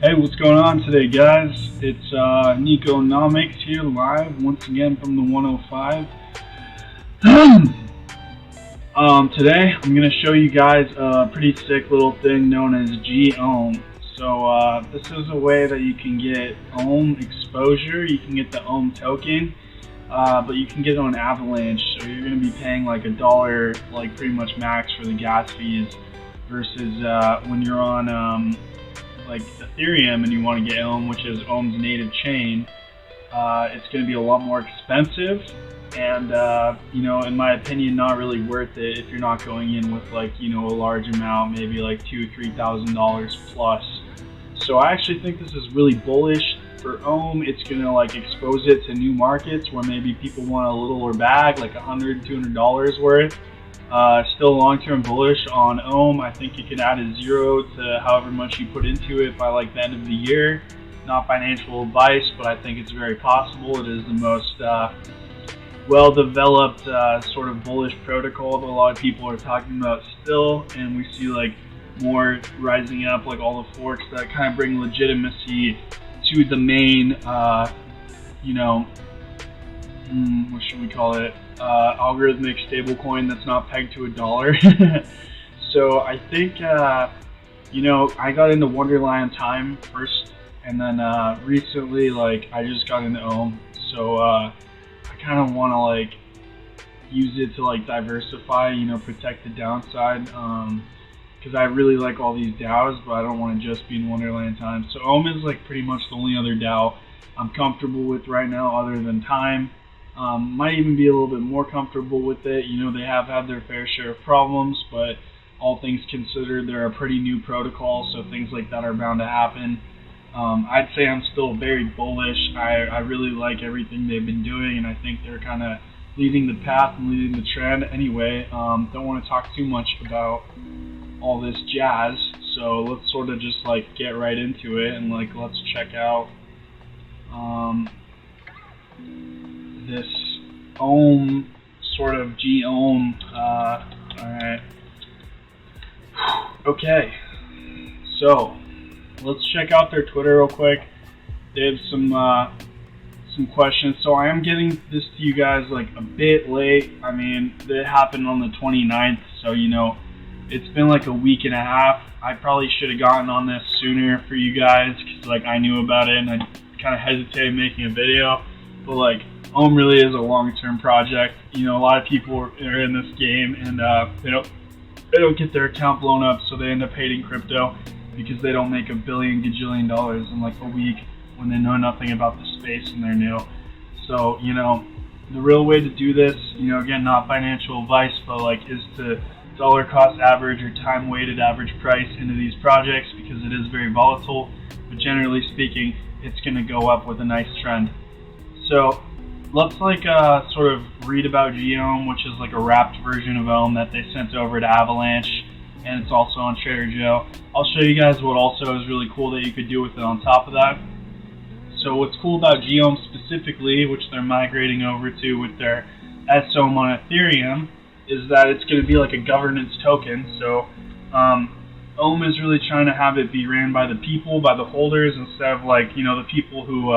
Hey, what's going on today, guys? It's Niconomics here, live once again from the 105. Today I'm going to show you guys a pretty sick little thing known as gOhm. So this is a way that you can get ohm exposure. You can get the ohm token, but you can get it on avalanche. So you're going to be paying like $1, like pretty much max for the gas fees, versus when you're on like Ethereum and you want to get ohm, which is ohm's native chain, it's going to be a lot more expensive, and you know, in my opinion, not really worth it if you're not going in with like, you know, a large amount, maybe like $2,000-3,000 plus. So I actually think this is really bullish for ohm. It's going to like expose it to new markets where maybe people want a littler bag, like $100-200 worth. Still long-term bullish on ohm. I think you can add a zero to however much you put into it by like the end of the year. Not financial advice, but I think it's very possible. It is the most well-developed sort of bullish protocol that a lot of people are talking about still, and we see like more rising up, like all the forks that kind of bring legitimacy to the main, you know, what should we call it? Algorithmic stablecoin that's not pegged to $1. So I think, you know, I got into Wonderland time first, and then recently, like, I just got into ohm. So I kind of want to like use it to like diversify, you know, protect the downside, because I really like all these DAOs, but I don't want to just be in Wonderland time. So ohm is like pretty much the only other DAO I'm comfortable with right now, other than time. Might even be a little bit more comfortable with it. You know, they have had their fair share of problems, but all things considered, they're a pretty new protocol, so things like that are bound to happen. I'd say I'm still very bullish. I really like everything they've been doing, and I think they're kind of leading the path and leading the trend. Anyway, don't want to talk too much about all this jazz, so let's sort of just like get right into it, and like let's check out this ohm, sort of gOhm. Alright. Okay. So, let's check out their Twitter real quick. They have some questions. So I am getting this to you guys like a bit late. I mean, it happened on the 29th, so you know, it's been like a week and a half. I probably should have gotten on this sooner for you guys, because like I knew about it and I kind of hesitated making a video. But like, ohm really is a long-term project. You know, a lot of people are in this game, and they don't get their account blown up, so they end up hating crypto because they don't make $1 billion gajillion dollars in like a week when they know nothing about the space and they're new. So, you know, the real way to do this, you know, again, not financial advice, but like, is to dollar cost average or time weighted average price into these projects, because it is very volatile. But generally speaking, it's going to go up with a nice trend. So let's like sort of read about gOhm, which is like a wrapped version of ohm that they sent over to Avalanche, and it's also on Trader Joe. I'll show you guys what also is really cool that you could do with it on top of that. So what's cool about gOhm specifically, which they're migrating over to with their SOM on Ethereum, is that it's going to be like a governance token. So ohm is really trying to have it be ran by the people, by the holders, instead of like, you know, the people who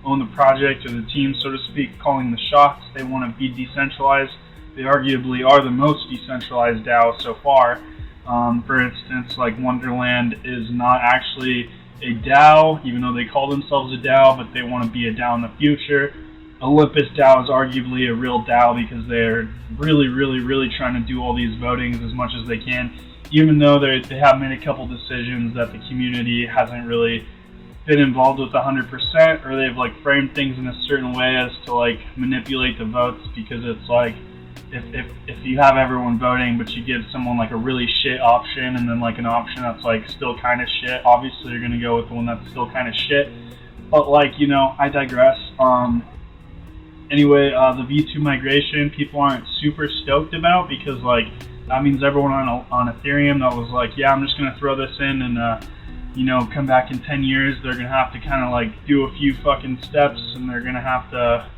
own the project or the team, so to speak, calling the shots. They want to be decentralized. They arguably are the most decentralized DAO so far. For instance, like Wonderland is not actually a DAO, even though they call themselves a DAO, but they want to be a DAO in the future. Olympus DAO is arguably a real DAO because they're really trying to do all these votings as much as they can, even though they have made a couple decisions that the community hasn't really been involved with 100%, or they've like framed things in a certain way as to like manipulate the votes, because it's like, if you have everyone voting but you give someone like a really shit option and then like an option that's like still kind of shit, obviously you're going to go with the one that's still kind of shit. But like, you know, I digress. Anyway, the V2 migration people aren't super stoked about, because like that means everyone on Ethereum that was like, yeah, I'm just going to throw this in and you know, come back in 10 years, they're going to have to kind of like do a few fucking steps, and they're going to have to,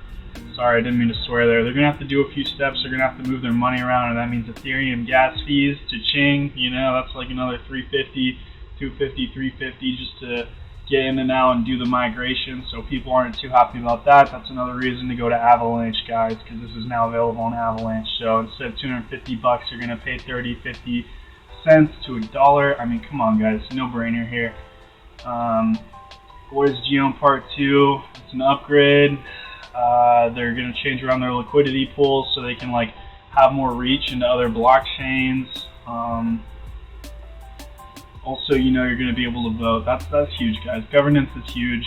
sorry, I didn't mean to swear there, they're going to have to do a few steps, they're going to have to move their money around, and that means Ethereum gas fees to Ching, you know, that's like another $350, $250, $350 just to get in and out and do the migration, so people aren't too happy about that. That's another reason to go to Avalanche, guys, because this is now available on Avalanche. So instead of $250, you're gonna pay 30, 50 cents to $1. I mean, come on, guys, no brainer here. What is gOhm Part 2? It's an upgrade. They're gonna change around their liquidity pools so they can like have more reach into other blockchains. Also, you know, you're going to be able to vote. That's huge, guys. Governance is huge.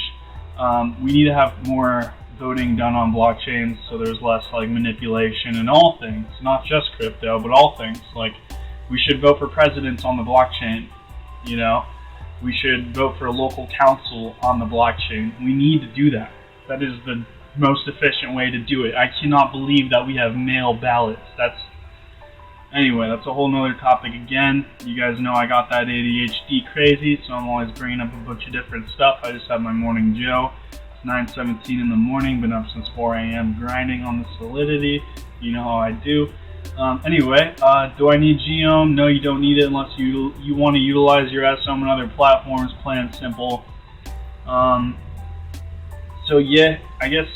We need to have more voting done on blockchains so there's less like manipulation in all things, not just crypto, but all things. Like, we should vote for presidents on the blockchain. You know, we should vote for a local council on the blockchain. We need to do that. That is the most efficient way to do it. I cannot believe that we have mail ballots. Anyway, that's a whole nother topic again. You guys know I got that ADHD crazy, so I'm always bringing up a bunch of different stuff. I just had my morning Joe. It's 9:17 in the morning, been up since 4 a.m. grinding on the Solidity. You know how I do. Anyway, do I need gOhm? No, you don't need it unless you want to utilize your SOM and other platforms, plain and simple. So yeah, I guess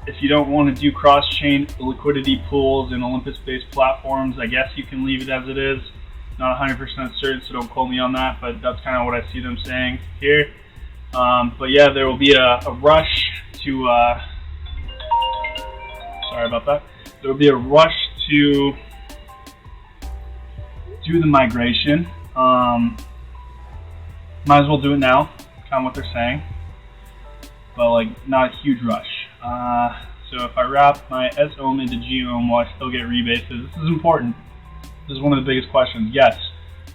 if you don't want to do cross-chain liquidity pools and Olympus-based platforms, I guess you can leave it as it is. Not 100% certain, so don't quote me on that, but that's kind of what I see them saying here. But yeah, there will be a rush to, sorry about that. There will be a rush to do the migration. Might as well do it now, kind of what they're saying. But like, not a huge rush. So if I wrap my SOM into gOhm, will I still get rebases? This is important. This is one of the biggest questions. Yes,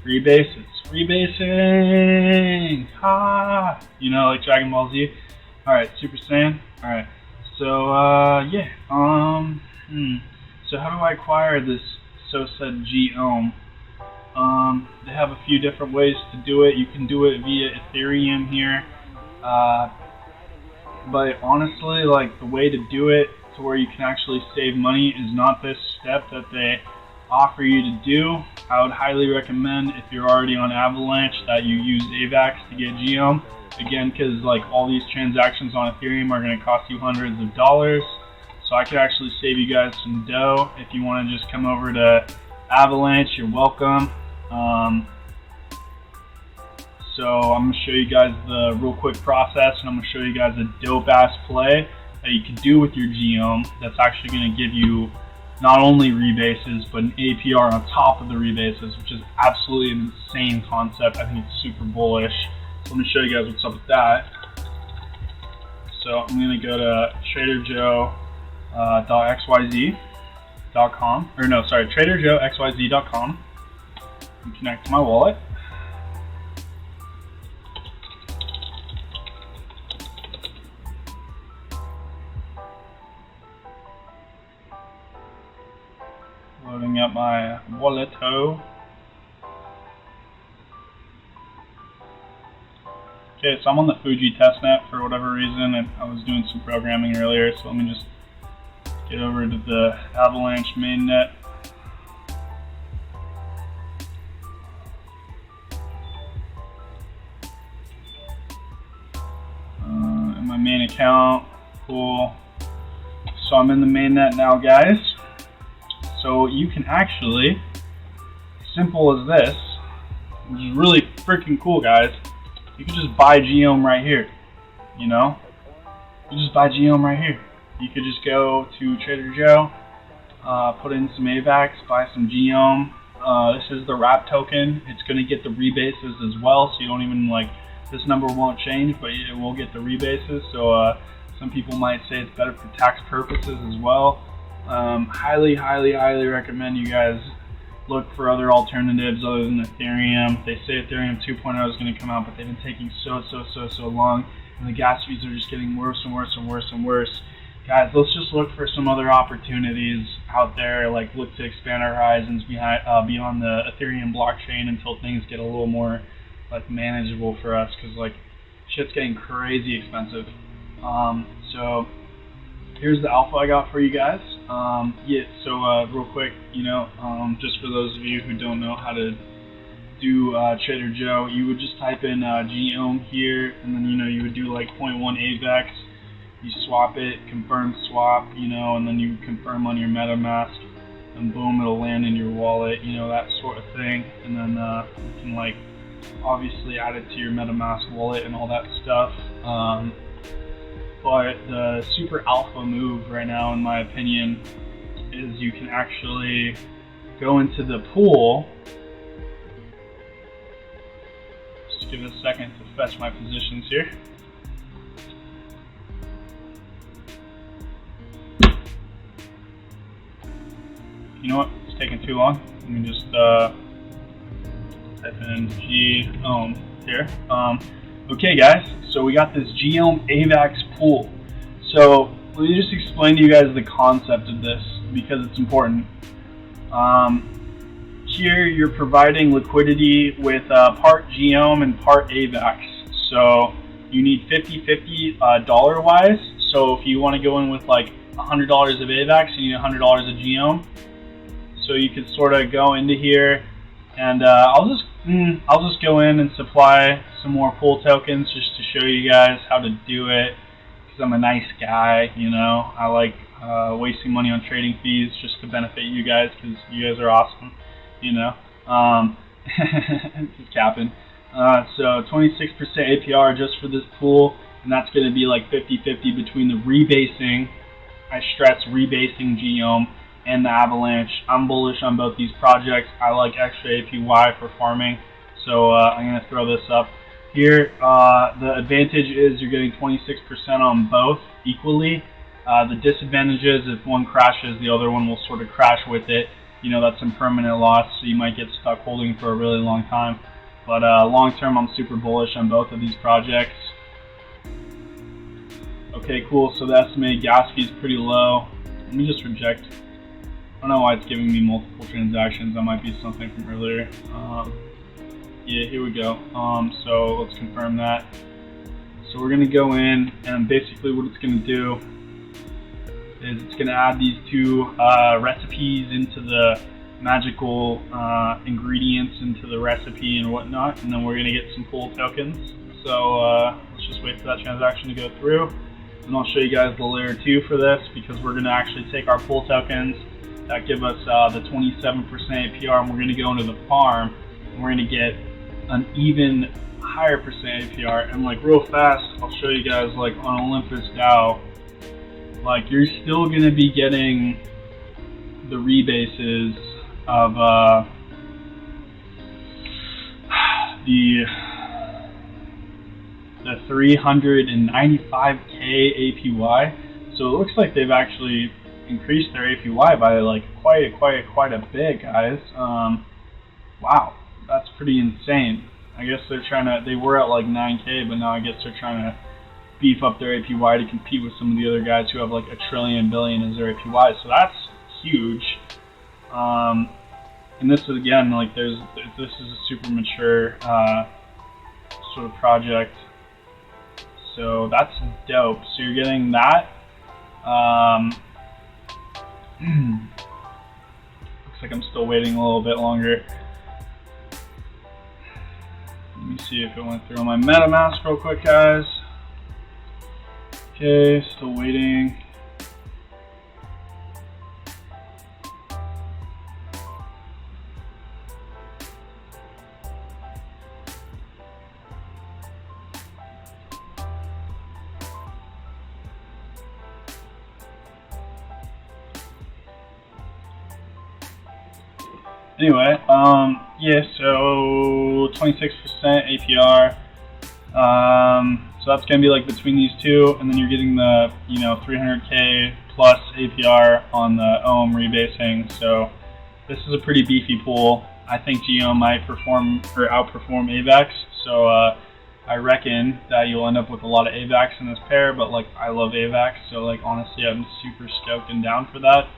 rebases. Rebasing! Ha! You know, like Dragon Ball Z. Alright, Super Saiyan. Alright. So, yeah. So how do I acquire this so-said gOhm? They have a few different ways to do it. You can do it via Ethereum here. But honestly, like, the way to do it to where you can actually save money is not this step that they offer you to do. I would highly recommend, if you're already on Avalanche, that you use avax to get gOhm. Again, because like all these transactions on Ethereum are going to cost you hundreds of dollars. So I could actually save you guys some dough. If you want to just come over to Avalanche, you're welcome. So I'm going to show you guys the real quick process, and I'm going to show you guys a dope ass play that you can do with your gOhm that's actually going to give you not only rebases, but an APR on top of the rebases, which is absolutely an insane concept. I think it's super bullish. So let me show you guys what's up with that. So I'm going to go to traderjoe.xyz.com, or no, sorry, traderjoexyz.com, and connect to my wallet. Loading up my wallet. Okay, so I'm on the Fuji testnet for whatever reason, and I was doing some programming earlier, so let me just get over to the Avalanche mainnet. In my main account, cool. So I'm in the mainnet now, guys. So you can actually, simple as this, which is really freaking cool, guys, you can just buy gOhm right here, you know? You just buy gOhm right here. You could just go to Trader Joe, put in some avax, buy some gOhm. This is the wrap token. It's going to get the rebases as well, so you don't even, like, this number won't change, but it will get the rebases. So some people might say it's better for tax purposes as well. Highly recommend you guys look for other alternatives other than Ethereum. They say Ethereum 2.0 is going to come out, but they've been taking so long, and the gas fees are just getting worse and worse. Guys, let's just look for some other opportunities out there, like look to expand our horizons beyond the Ethereum blockchain until things get a little more like manageable for us, because like shit's getting crazy expensive. So here's the alpha I got for you guys. Yeah, so real quick, you know, just for those of you who don't know how to do Trader Joe, you would just type in gOhm here, and then you would do like 0.1 avax. You swap it, confirm swap, and then you confirm on your MetaMask, and boom, it'll land in your wallet, that sort of thing. And then you can like obviously add it to your MetaMask wallet and all that stuff. But the super alpha move right now, in my opinion, is you can actually go into the pool. Just give it a second to fetch my positions here. You know what? It's taking too long. Let me just type in gOhm here. Okay, guys. So we got this gOhm avax pool. So let me just explain to you guys the concept of this because it's important. Here you're providing liquidity with part gOhm and part avax. So you need 50-50 dollar wise. So if you want to go in with like $100 of avax, you need $100 of gOhm. So you could sort of go into here, and I'll just go in and supply some more pool tokens just to show you guys how to do it, because I'm a nice guy, I like wasting money on trading fees just to benefit you guys, because you guys are awesome, just capping. So 26% APR just for this pool, and that's going to be like 50-50 between the rebasing, I stress rebasing gOhm, and the avalanche. I'm bullish on both these projects. I like extra APY for farming, so I'm going to throw this up here. The advantage is you're getting 26% on both equally. The disadvantage is if one crashes, the other one will sort of crash with it. That's some permanent loss, so you might get stuck holding for a really long time. But long term, I'm super bullish on both of these projects. Okay, cool. So the estimated gas fee is pretty low. Let me just reject. I don't know why it's giving me multiple transactions. That might be something from earlier. Yeah, here we go. So let's confirm that. So we're gonna go in, and basically what it's gonna do is it's gonna add these two recipes into the magical ingredients into the recipe and whatnot, and then we're gonna get some pool tokens. So let's just wait for that transaction to go through, and I'll show you guys the layer 2 for this, because we're gonna actually take our pool tokens that give us the 27% APR, and we're going to go into the farm, and we're going to get an even higher percent APR. And like real fast, I'll show you guys, like on Olympus DAO, like you're still going to be getting the rebases of the 395k APY. So it looks like they've actually increased their APY by like quite a bit, guys. Wow, that's pretty insane. I guess they were at like 9k, but now I guess they're trying to beef up their APY to compete with some of the other guys who have like a trillion billion as their APY. So that's huge. And this is again like this is a super mature sort of project. So that's dope. So you're getting that. Looks like I'm still waiting a little bit longer. Let me see if it went through on my MetaMask real quick, guys. Okay, still waiting. Anyway, yeah, so 26% APR. So that's gonna be like between these two, and then you're getting the 300k plus APR on the OHM rebasing. So this is a pretty beefy pool. I think gOhm might perform or outperform avax. So I reckon that you'll end up with a lot of avax in this pair. But like I love avax, so like honestly, I'm super stoked and down for that.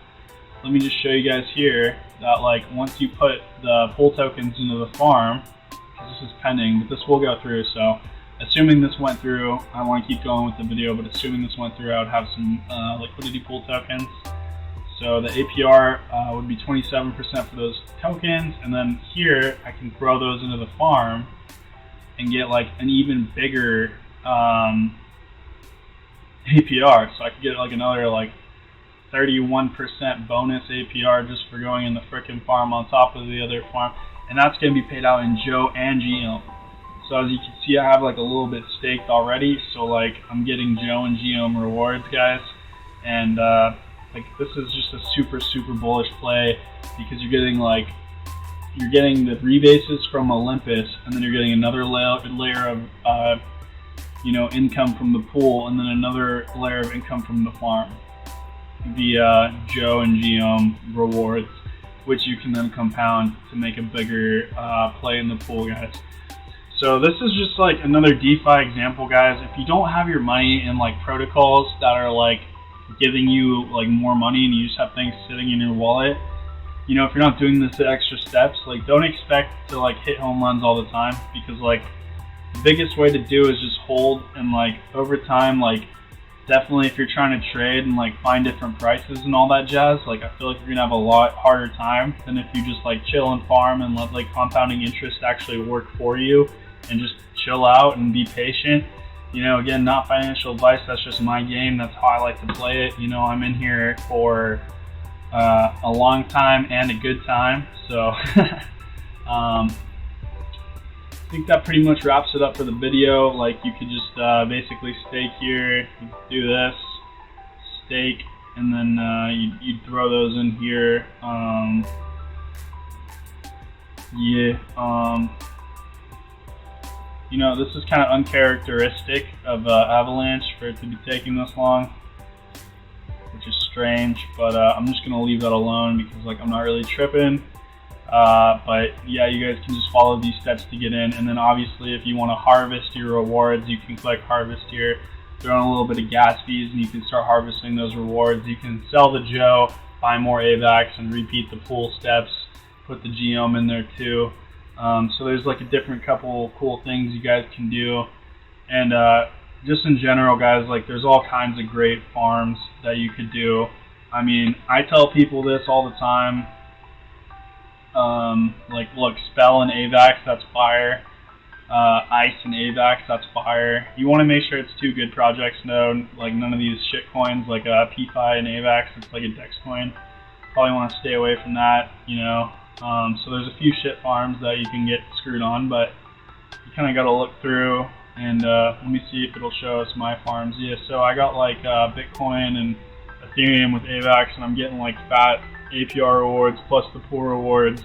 Let me just show you guys here that like once you put the pool tokens into the farm, this is pending, but this will go through. So assuming this went through, I want to keep going with the video, but assuming this went through, I would have some liquidity pool tokens. So the APR would be 27% for those tokens, and then here I can throw those into the farm and get like an even bigger APR. So I could get like another like 31% bonus APR just for going in the frickin' farm on top of the other farm, and that's going to be paid out in Joe and gOhm. So as you can see, I have like a little bit staked already, so like I'm getting Joe and gOhm rewards, guys, and like this is just a super bullish play, because you're getting the rebases from Olympus, and then you're getting another layer of income from the pool, and then another layer of income from the farm via Joe and gOhm rewards, which you can then compound to make a bigger play in the pool, guys. So this is just like another DeFi example, guys. If you don't have your money in like protocols that are like giving you like more money, and you just have things sitting in your wallet, if you're not doing this extra steps, like don't expect to like hit home runs all the time, because like the biggest way to do is just hold, and like over time, like definitely if you're trying to trade and like find different prices and all that jazz, like I feel like you're gonna have a lot harder time than if you just like chill and farm and let like compounding interest actually work for you, and just chill out and be patient. Again, not financial advice, that's just my game, that's how I like to play it. I'm in here for a long time and a good time, so I think that pretty much wraps it up for the video. Like you could just basically stake here, you do this, stake, and then you'd throw those in here. This is kind of uncharacteristic of Avalanche for it to be taking this long, which is strange, but I'm just gonna leave that alone, because like I'm not really tripping. But yeah, you guys can just follow these steps to get in, and then obviously if you want to harvest your rewards, you can click harvest here, throw in a little bit of gas fees, and you can start harvesting those rewards. You can sell the Joe, buy more avax, and repeat the pool steps, put the gOhm in there too. So there's like a different couple cool things you guys can do, and just in general, guys, like there's all kinds of great farms that you could do. I mean, I tell people this all the time. Like look, Spell and avax, that's fire. Ice and avax, that's fire. You want to make sure it's two good projects, though. Like none of these shit coins like PFI and avax. It's like a DEX coin. Probably want to stay away from that. So there's a few shit farms that you can get screwed on, but you kind of got to look through, and let me see if it'll show us my farms. Yeah, so I got like Bitcoin and Ethereum with avax, and I'm getting like fat APR rewards plus the pool rewards,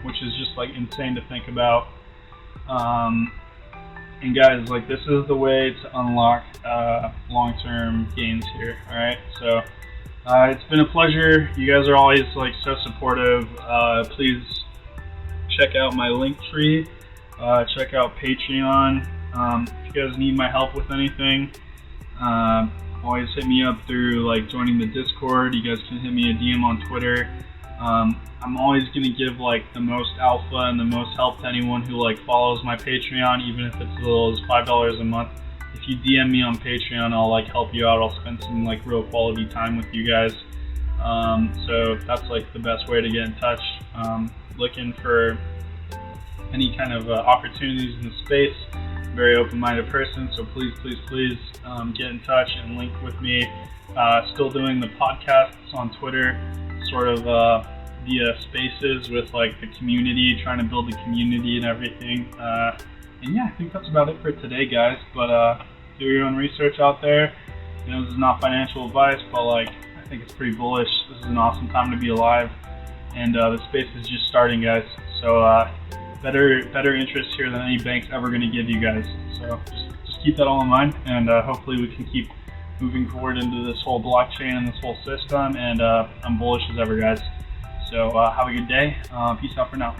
which is just like insane to think about. And guys, like this is the way to unlock long-term gains here. All right, so it's been a pleasure. You guys are always like so supportive. Please check out my link tree. Check out Patreon. If you guys need my help with anything, always hit me up through like joining the Discord. You guys can hit me a DM on Twitter. I'm always gonna give like the most alpha and the most help to anyone who like follows my Patreon, even if it's as little as $5 a month. If you DM me on Patreon, I'll like help you out. I'll spend some like real quality time with you guys. So that's like the best way to get in touch. Looking for any kind of opportunities in the space. Very open-minded person, so please get in touch and link with me. Still doing the podcasts on Twitter, sort of via spaces with like the community, trying to build the community and everything. And yeah, I think that's about it for today, guys. But do your own research out there. This is not financial advice, but like I think it's pretty bullish. This is an awesome time to be alive, and the space is just starting, guys. So better interest here than any bank's ever going to give you guys. So just keep that all in mind, and hopefully we can keep moving forward into this whole blockchain and this whole system. And I'm bullish as ever, guys. So have a good day. Peace out for now.